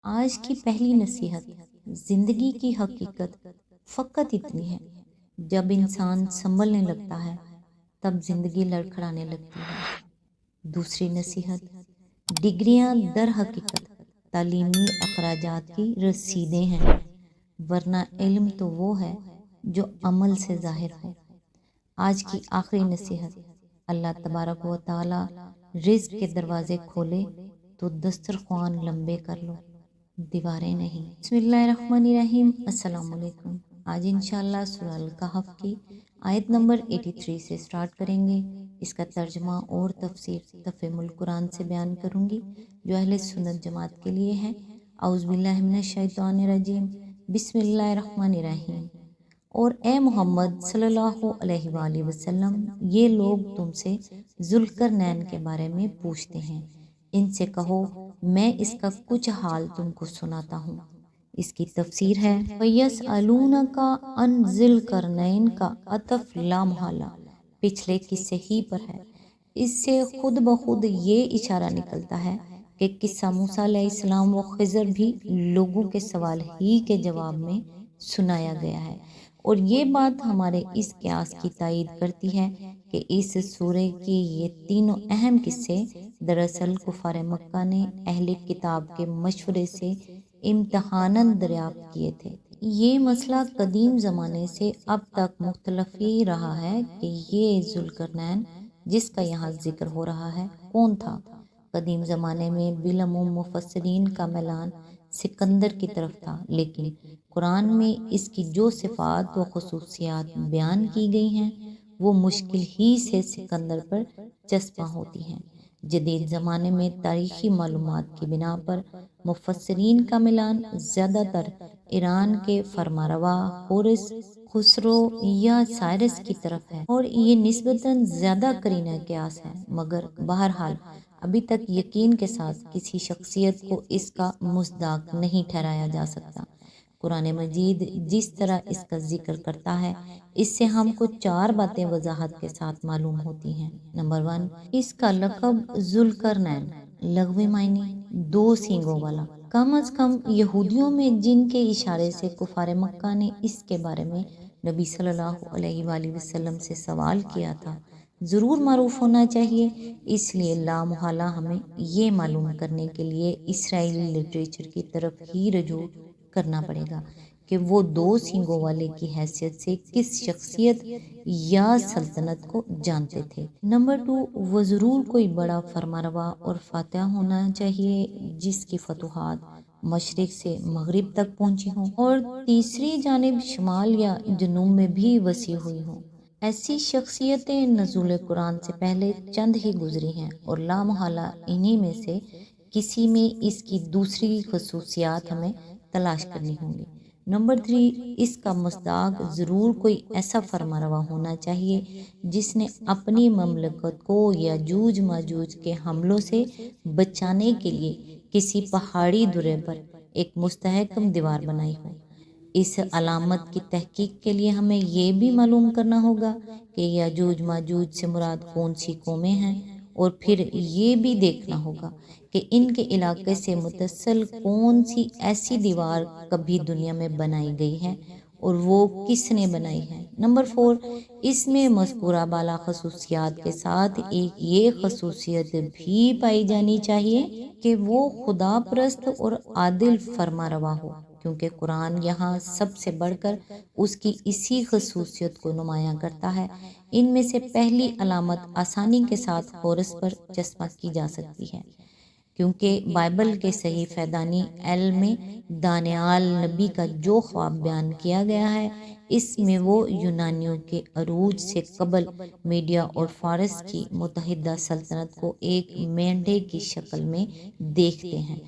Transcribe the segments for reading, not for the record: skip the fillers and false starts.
آج کی پہلی نصیحت، زندگی کی حقیقت فقط اتنی ہے، جب انسان سنبھلنے لگتا ہے تب زندگی لڑکھڑانے لگتی ہے۔ دوسری نصیحت، ڈگریاں در حقیقت تعلیمی اخراجات کی رسیدیں ہیں، ورنہ علم تو وہ ہے جو عمل سے ظاہر ہو۔ آج کی آخری نصیحت، اللہ تبارک و تعالی رزق کے دروازے کھولے تو دسترخوان لمبے کر لو، دیواریں نہیں۔ بسم اللہ الرحمن الرحیم۔ السلام علیکم۔ آج انشاءاللہ سورہ الکہف کی آیت نمبر 83 سے سٹارٹ کریں گے۔ اس کا ترجمہ اور تفسیر تفہیم القرآن سے بیان کروں گی جو اہل سنت جماعت کے لیے ہے۔ اعوذ باللہ من الشیطان الرجیم، بسم اللہ الرحمن الرحیم۔ اور اے محمد صلی اللہ علیہ وآلہ وسلم، یہ لوگ تم سے ذوالقرنین کے بارے میں پوچھتے ہیں، ان سے کہو میں اس کا کچھ حال تم کو سناتا ہوں۔ اس کی تفسیر ہے، وَيَسْأَلُونَكَ عَنْ ذِي الْقَرْنَيْنِ کا عطف لامحالہ پچھلے قصے ہی پر ہے۔ اس سے خود بخود یہ اشارہ نکلتا ہے کہ قصہ موسیٰ علیہ السلام و خضر بھی لوگوں کے سوال ہی کے جواب میں سنایا گیا ہے، اور یہ بات ہمارے اس قیاس کی تائید کرتی ہے کہ اس سورہ کی یہ تینوں اہم قصے دراصل کفار مکہ نے اہل کتاب کے مشورے سے امتحاناً دریافت کیے تھے۔ یہ مسئلہ قدیم زمانے سے اب تک مختلف ہی رہا ہے کہ یہ ذوالقرنین جس کا یہاں ذکر ہو رہا ہے کون تھا۔ قدیم زمانے میں بالعموم مفسرین کا میلان سکندر کی طرف تھا، لیکن قرآن میں اس کی جو صفات و خصوصیات بیان کی گئی ہیں وہ مشکل ہی سے سکندر پر چسپاں ہوتی ہیں۔ جدید زمانے میں تاریخی معلومات کی بنا پر مفسرین کا میلان زیادہ تر ایران کے فرمانروا ہورس، خسرو یا سائرس کی طرف ہے، اور یہ نسبتاً زیادہ قرینہ قیاس ہے، مگر بہرحال ابھی تک یقین کے ساتھ کسی شخصیت کو اس کا مصداق نہیں ٹھہرایا جا سکتا۔ قرآن مجید جس طرح اس کا ذکر کرتا ہے اس سے ہم کو 4 باتیں وضاحت کے ساتھ معلوم ہوتی ہیں۔ نمبر 1، اس کا لقب ذوالقرنین لغوی معنی 2 سینگوں والا۔ کم از کم یہودیوں میں جن کے اشارے سے کفار مکہ نے اس کے بارے میں نبی صلی اللہ علیہ وآلہ وسلم سے سوال کیا تھا ضرور معروف ہونا چاہیے، اس لیے لامحالہ ہمیں یہ معلوم کرنے کے لیے اسرائیلی لٹریچر کی طرف ہی رجوع کرنا پڑے گا کہ وہ 2 سینگوں والے کی حیثیت سے کس شخصیت یا سلطنت کو جانتے تھے۔ نمبر 2، وہ ضرور کوئی بڑا فرمانروا اور فاتح ہونا چاہیے جس کی فتوحات مشرق سے مغرب تک پہنچی ہوں اور تیسری جانب شمال یا جنوب میں بھی وسیع ہوئی ہوں۔ ایسی شخصیتیں نزول قرآن سے پہلے چند ہی گزری ہیں، اور لامحالہ انہی میں سے کسی میں اس کی دوسری خصوصیات ہمیں تلاش کرنی ہوں گی۔ نمبر 3، اس کا مصداق ضرور کوئی ایسا فرمانروا ہونا چاہیے جس نے اپنی مملکت کو یاجوج ماجوج کے حملوں سے بچانے کے لیے کسی پہاڑی درے پر ایک مستحکم دیوار بنائی ہو۔ اس علامت کی تحقیق کے لیے ہمیں یہ بھی معلوم کرنا ہوگا کہ یاجوج ماجوج سے مراد کون سی قومیں ہیں، اور پھر یہ بھی دیکھنا ہوگا کہ ان کے علاقے سے متصل کون سی ایسی دیوار کبھی دنیا میں بنائی گئی ہے اور وہ کس نے بنائی ہے۔ نمبر 4، اس میں مذکورہ بالا خصوصیات کے ساتھ ایک یہ خصوصیت بھی پائی جانی چاہیے کہ وہ خدا پرست اور عادل فرمانروا ہو، کیونکہ قرآن یہاں سب سے بڑھ کر اس کی اسی خصوصیت کو نمایاں کرتا ہے۔ ان میں سے پہلی علامت آسانی کے ساتھ ہورس پر چسپاں کی جا سکتی ہے، کیونکہ بائبل کے صحیفہ دانی ایل میں دانیال نبی کا جو خواب بیان کیا گیا ہے اس میں وہ یونانیوں کے عروج سے قبل میڈیا اور فارس کی متحدہ سلطنت کو ایک مینڈھے کی شکل میں دیکھتے ہیں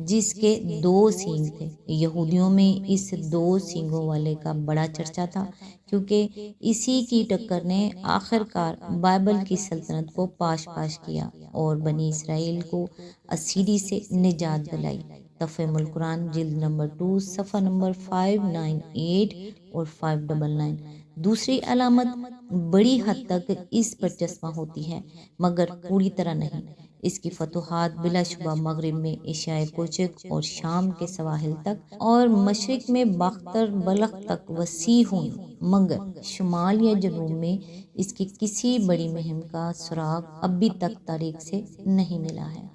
جس کے 2 سینگ تھے۔ یہودیوں میں اس 2 سینگوں والے کا بڑا چرچا تھا، کیونکہ اسی کی ٹکر نے آخرکار بائبل کی سلطنت کو پاش کیا اور بنی اسرائیل کو اسیری سے نجات دلائی۔ تفہیم القرآن جلد نمبر 2 صفحہ نمبر 598 اور 599۔ دوسری علامت بڑی حد تک اس پر چسپاں ہوتی ہے مگر پوری طرح نہیں۔ اس کی فتوحات بلا شبہ مغرب میں ایشیائے کوچک اور شام کے سواحل تک اور مشرق میں باختر بلخ تک وسیع ہوئی، مگر شمال یا جنوب میں اس کی کسی بڑی مہم کا سراغ ابھی تک تاریخ سے نہیں ملا ہے۔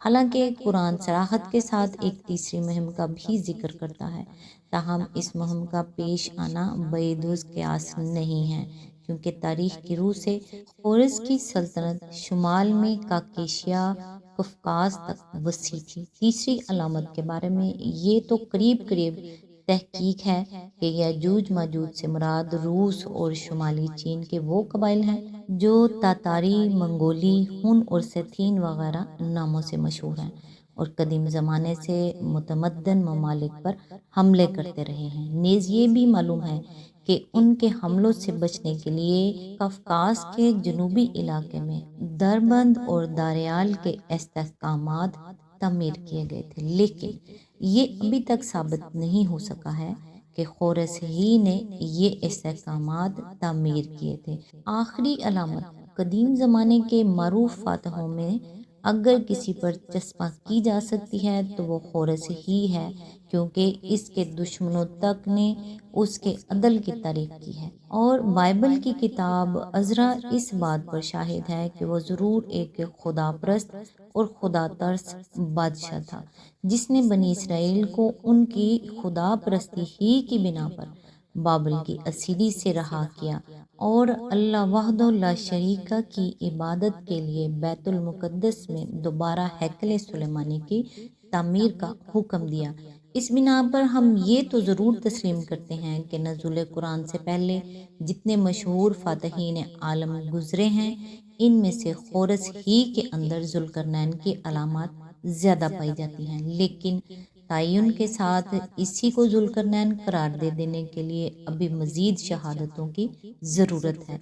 حالانکہ قرآن صراحت کے ساتھ ایک تیسری مہم کا بھی ذکر کرتا ہے، تاہم اس مہم کا پیش آنا بعیدالقیاس قیاس نہیں ہے، کیونکہ تاریخ کی روح سے خورس کی سلطنت شمال میں کاکیشیا قفقاز تک وسیع تھی۔ تیسری علامت کے بارے میں یہ تو قریب قریب تحقیق ہے کہ یاجوج ماجوج سے مراد روس اور شمالی چین کے وہ قبائل ہیں جو تاتاری، منگولی، ہن اور سیتھین وغیرہ ناموں سے مشہور ہیں اور قدیم زمانے سے متمدن ممالک پر حملے کرتے رہے ہیں۔ نیز یہ بھی معلوم ہے کہ ان کے حملوں سے بچنے کے لیے قفقاز کے جنوبی علاقے میں دربند اور داریال کے استحکامات تعمیر کیے گئے تھے، لیکن یہ ابھی تک ثابت نہیں ہو سکا ہے کہ خورس ہی نے یہ استحکامات تعمیر کیے تھے۔ آخری علامت، قدیم زمانے کے معروف فاتحوں میں اگر کسی پر چسپاں کی جا سکتی ہے تو وہ خورس ہی ہے، کیونکہ اس کے دشمنوں تک نے اس کے عدل کی تعریف کی ہے، اور بائبل کی کتاب عزرا اس بات پر شاہد ہے کہ وہ ضرور ایک خدا پرست اور خدا ترس بادشاہ تھا، جس نے بنی اسرائیل کو ان کی خدا پرستی ہی کی بنا پر بابل کی اسیری سے رہا کیا اور اللہ وحدہ لا شریک کی عبادت کے لیے بیت المقدس میں دوبارہ ہیکل سلیمانی کی تعمیر کا حکم دیا۔ اس بنا پر ہم یہ تو ضرور تسلیم کرتے ہیں کہ نزول قرآن سے پہلے جتنے مشہور فاتحین عالم گزرے ہیں، ان میں سے خورس ہی کے اندر ذوالقرنین کی علامات زیادہ پائی جاتی ہیں، لیکن تعین کے ساتھ اسی کو ذوالقرنین قرار دے دینے کے لیے ابھی مزید شہادتوں کی ضرورت ہے۔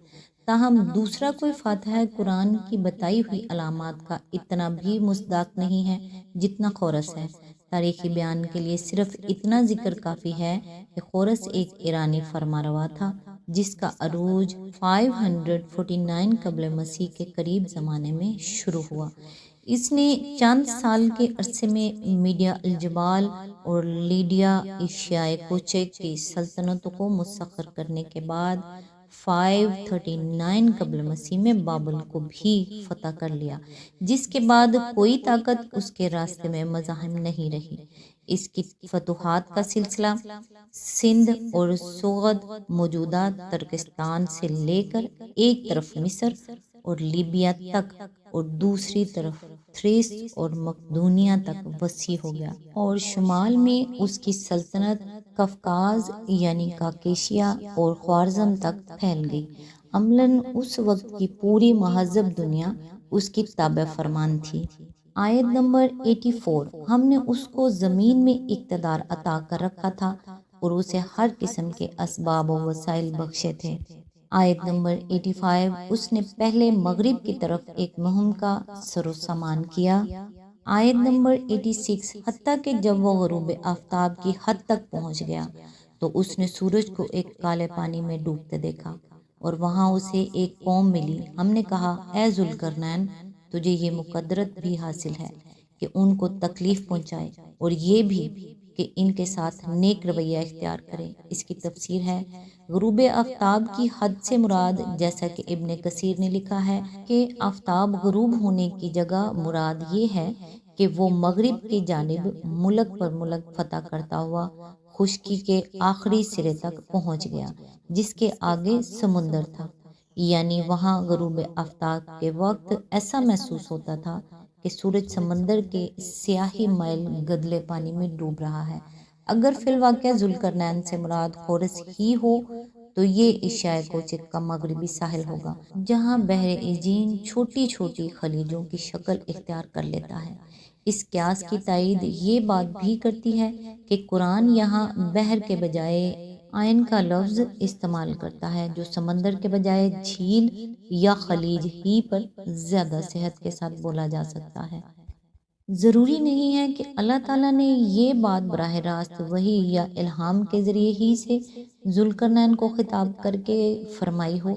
تاہم دوسرا کوئی فاتح قرآن کی بتائی ہوئی علامات کا اتنا بھی مصداق نہیں ہے جتنا خورس ہے۔ تاریخی بیان کے لیے صرف اتنا ذکر کافی ہے کہ خورس ایک ایرانی فرمانروا تھا جس کا عروج 549 قبل مسیح کے قریب زمانے میں شروع ہوا۔ اس نے چند سال کے عرصے میں میڈیا الجبال اور لیڈیا ایشیائے کوچک کی سلطنتوں کو مسخر کرنے کے بعد 539 قبل مسیح میں بابل کو بھی فتح کر لیا، جس کے بعد کوئی طاقت اس کے راستے میں مزاحم نہیں رہی۔ اس کی فتوحات کا سلسلہ سندھ اور سوغد موجودہ ترکستان سے لے کر ایک طرف مصر اور لیبیا تک اور دوسری طرف تھریس اور مقدونیہ تک وسیع ہو گیا، اور شمال میں اس کی سلطنت قفقاز یعنی کاکیشیا اور خوارزم تک پھیل گئی۔ عملاً اس وقت کی پوری مہذب دنیا اس کی تابع فرمان تھی۔ آیت نمبر 84، ہم نے اس کو زمین میں اقتدار عطا کر رکھا تھا اور اسے ہر قسم کے اسباب و وسائل بخشے تھے۔ آیت نمبر 85، اس نے پہلے مغرب کی طرف ایک مہم کا سر و سامان کیا۔ آیت نمبر 86، حتیٰ کہ جب وہ غروب آفتاب کی حد تک پہنچ گیا تو اس نے سورج کو ایک کالے پانی میں ڈوبتے دیکھا اور وہاں اسے ایک قوم ملی۔ ہم نے کہا، اے ذوالقرنین، تجھے یہ مقدرت بھی حاصل ہے کہ ان کو تکلیف پہنچائے اور یہ بھی کہ ان کے ساتھ نیک رویہ اختیار کرے۔ اس کی تفسیر ہے، غروب آفتاب کی حد سے مراد، جیسا کہ ابن کثیر نے لکھا ہے کہ آفتاب غروب ہونے کی جگہ مراد یہ ہے کہ وہ مغرب کی جانب ملک پر ملک فتح کرتا ہوا خشکی کے آخری سرے تک پہنچ گیا جس کے آگے سمندر تھا، یعنی وہاں غروب آفتاب کے وقت ایسا محسوس ہوتا تھا کہ سورج سمندر کے سیاہی مائل گدلے پانی میں ڈوب رہا ہے۔ اگر فی الواقع ذوالقرنین سے مراد خورس ہی ہو تو یہ ایشیائے کوچک کا مغربی ساحل ہوگا، جہاں بحر ایجین چھوٹی چھوٹی خلیجوں کی شکل اختیار کر لیتا ہے۔ اس قیاس کی تائید یہ بات بھی کرتی ہے کہ قرآن یہاں بحر کے بجائے عین کا لفظ استعمال کرتا ہے، جو سمندر کے بجائے جھیل یا خلیج ہی پر زیادہ صحت کے ساتھ بولا جا سکتا ہے۔ ضروری نہیں ہے کہ اللہ تعالیٰ نے یہ بات براہ راست وحی یا الہام کے ذریعے ہی سے ذوالقرنین کو خطاب کر کے فرمائی ہو،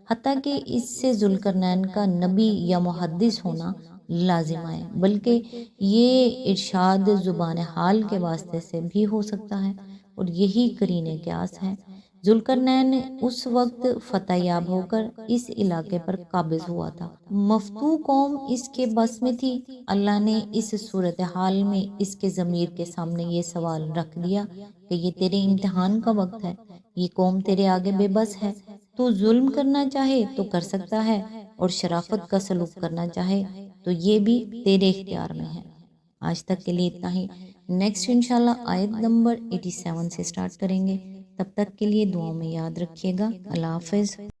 حتیٰ کہ اس سے ذوالقرنین کا نبی یا محدث ہونا لازم آئے، بلکہ یہ ارشاد زبان حال کے واسطے سے بھی ہو سکتا ہے، اور یہی قرین قیاس ہے۔ ذوالقرنین اس وقت فتح یاب ہو کر اس علاقے پر قابض ہوا تھا۔ مفتو قوم اس کے بس میں تھی۔ اللہ نے اس صورتحال میں اس کے ضمیر کے سامنے یہ سوال رکھ دیا کہ یہ تیرے امتحان کا وقت ہے، یہ قوم تیرے آگے بے بس ہے، تو ظلم کرنا چاہے تو کر سکتا ہے، اور شرافت کا سلوک کرنا چاہے تو یہ بھی تیرے اختیار میں ہے۔ آج تک کے لیے اتنا ہی، نیکسٹ انشاءاللہ آیت نمبر 87 سے سٹارٹ کریں گے۔ تب تک کے لیے دعاؤں میں یاد رکھیے گا۔ اللہ حافظ۔